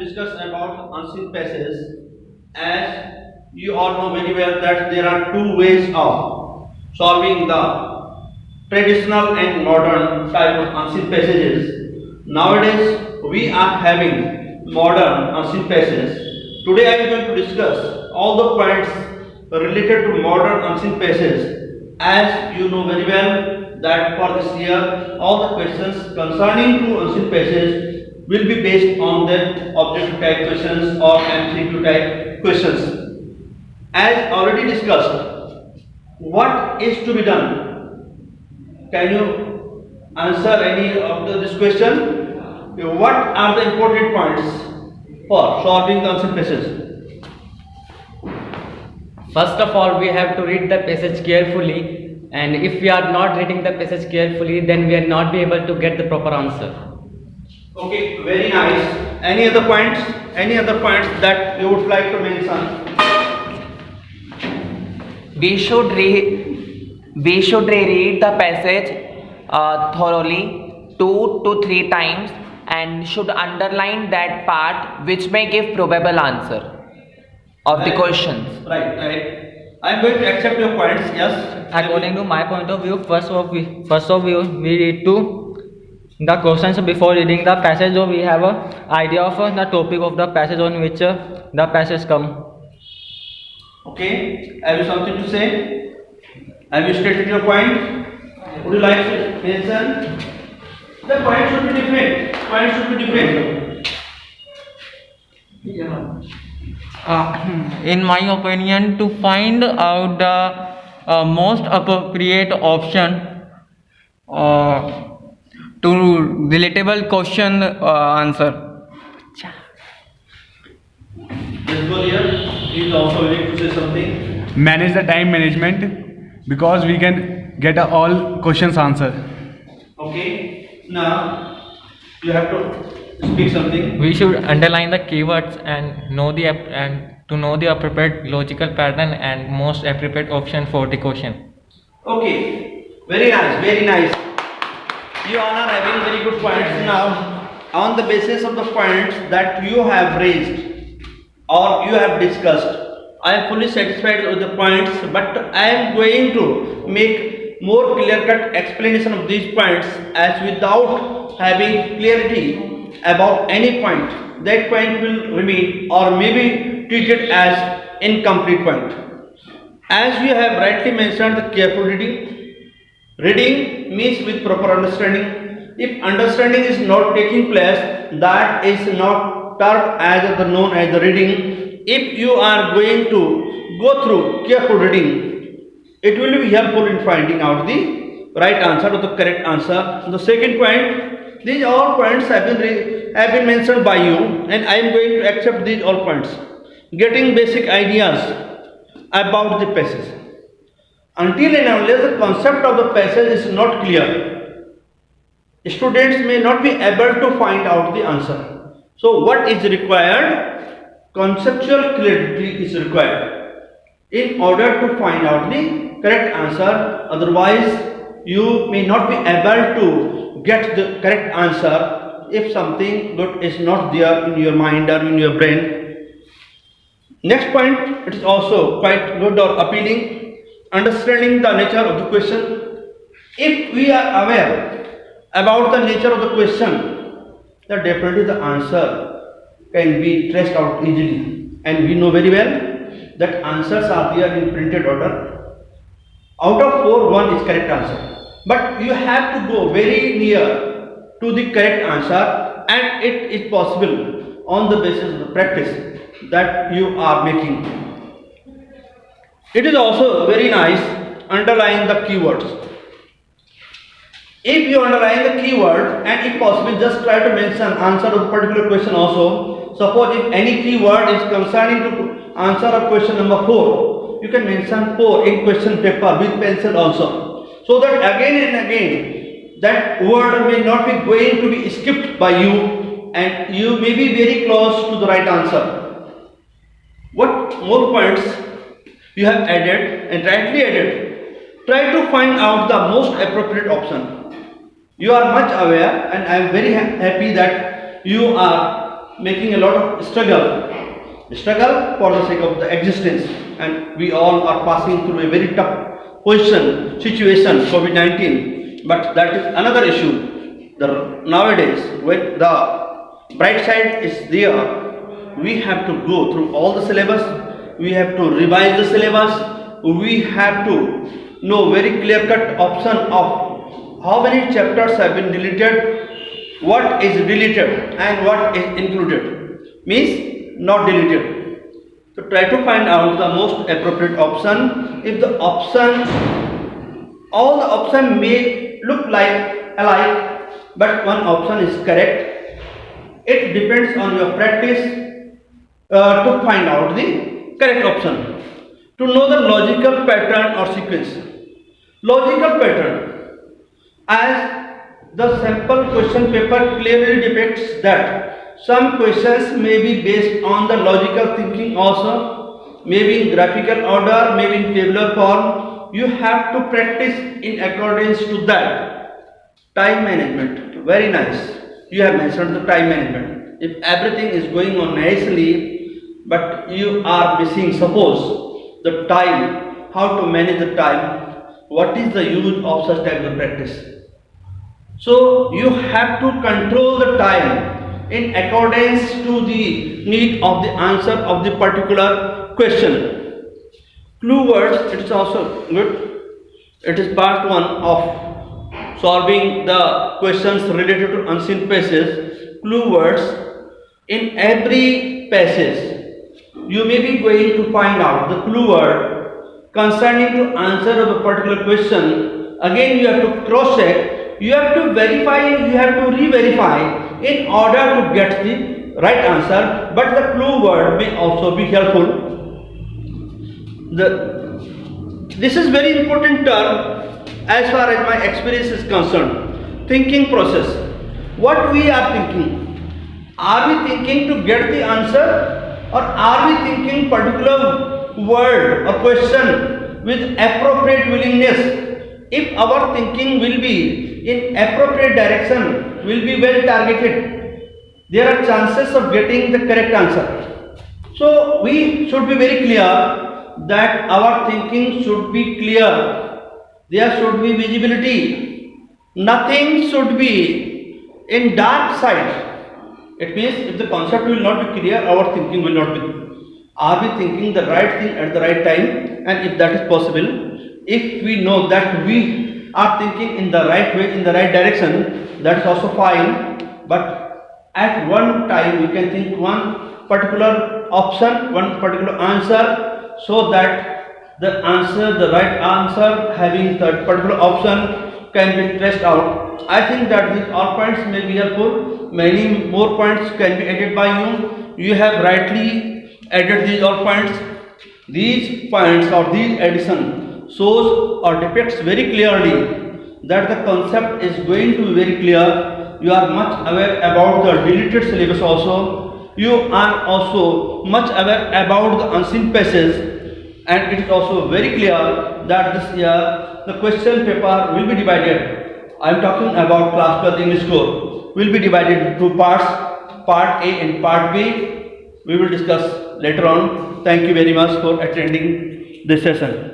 discuss about unseen passages. As you all know very well that there are two ways of solving the traditional and modern type of unseen passages. Nowadays we are having modern unseen passages. Today I am going to discuss all the points related to modern unseen passages. As you know very well that for this year all the questions concerning to unseen passages will be based on the objective type questions or MCQ type questions. As already discussed, what is to be done? Can you answer any of this question? What are the important points for solving the unseen passages? First of all, we have to read the passage carefully, and if we are not reading the passage carefully, then we will not be able to get the proper answer. Okay, very nice. Any other points? Any other points that you would like to mention? We should reread the passage thoroughly 2 to 3 times and should underline that part which may give probable answer of the questions. Right. I am going to accept your points. Yes. According to my point of view, first of all, we read to the questions before reading the passage, so we have an idea of the topic of the passage on which the passage come. Okay. Have you something to say? Have you stated your point? Would you like to mention? The point should be different. Point should be different. In my opinion, to find out the most appropriate option to relatable question answer. Let's go here. He is also willing to say something. Manage the time management because we can get all questions answered. Okay. Now you have to speak something. We should underline the keywords and to know the appropriate logical pattern and most appropriate option for the question. Okay. Very nice. Very nice. You all are having very good points. Now, on the basis of the points that you have raised or you have discussed, I am fully satisfied with the points, but I am going to make more clear-cut explanation of these points, as without having clarity about any point, that point will remain or may be treated as incomplete point. As you have rightly mentioned, the careful reading. Reading means with proper understanding. If understanding is not taking place, that is not termed as known as the reading. If you are going to go through careful reading, it will be helpful in finding out the right answer or the correct answer. The second point, these all points have been mentioned by you, and I am going to accept these all points. Getting basic ideas about the passage. Until and unless the concept of the passage is not clear, students may not be able to find out the answer. So what is required? Conceptual clarity is required in order to find out the correct answer. Otherwise, you may not be able to get the correct answer if something good is not there in your mind or in your brain. Next point, it is also quite good or appealing. Understanding the nature of the question. If we are aware about the nature of the question, then definitely the answer can be traced out easily. And we know very well that answers are there in printed order. Out of 4, 1 is correct answer. But you have to go very near to the correct answer, and it is possible on the basis of the practice that you are making. It is also very nice underline the keywords. If you underline the keyword and if possible just try to mention answer of a particular question also. Suppose if any keyword is concerning to answer of question number 4, you can mention 4 in question paper with pencil also. So that again and again that word may not be going to be skipped by you and you may be very close to the right answer. What more points you have added and rightly added? Try to find out the most appropriate option. You are much aware, and I am very happy that you are making a lot of struggle for the sake of the existence, and we all are passing through a very tough situation, COVID-19. But that is another issue. Nowadays, when the bright side is there, we have to go through all the syllabus, we have to revise the syllabus, we have to know very clear-cut option of how many chapters have been deleted, what is deleted and what is included, means not deleted. So try to find out the most appropriate option. If the option, all the option may look like alike, but one option is correct, it depends on your practice to find out the correct option. To know the logical pattern or sequence. Logical pattern, as the sample question paper clearly depicts that some questions may be based on the logical thinking also, maybe in graphical order, maybe in tabular form. You have to practice in accordance to that. Time management, very nice. You have mentioned the time management. If everything is going on nicely, but you are missing, suppose, the time, how to manage the time, what is the use of such type of practice? So you have to control the time in accordance to the need of the answer of the particular question. Clue words, it is also good. It is part one of solving the questions related to unseen passage. Clue words, in every passage you may be going to find out the clue word concerning to answer of a particular question. Again you have to cross check, you have to verify and you have to re-verify in order to get the right answer, but the clue word may also be helpful. This is very important term as far as my experience is concerned. Thinking process. What we are thinking? Are we thinking to get the answer, or are we thinking particular word or question with appropriate willingness? If our thinking will be in appropriate direction, will be well targeted, there are chances of getting the correct answer. So we should be very clear that our thinking should be clear. There should be visibility. Nothing should be in dark side. It means if the concept will not be clear, our thinking will not be. Are we thinking the right thing at the right time? And if that is possible, if we know that we are thinking in the right way, in the right direction, that is also fine. But at one time we can think one particular option, one particular answer, so that the answer, the right answer having that particular option can be traced out. I think that these all points may be helpful. Many more points can be added by you. You have rightly added these all points. These points or these addition shows or depicts very clearly that the concept is going to be very clear. You are much aware about the deleted syllabus also. You are also much aware about the unseen passage. And it is also very clear that this year the question paper will be divided. I am talking about class 12 English course. Will be divided into two parts, part A and part B. We will discuss later on. Thank you very much for attending this session.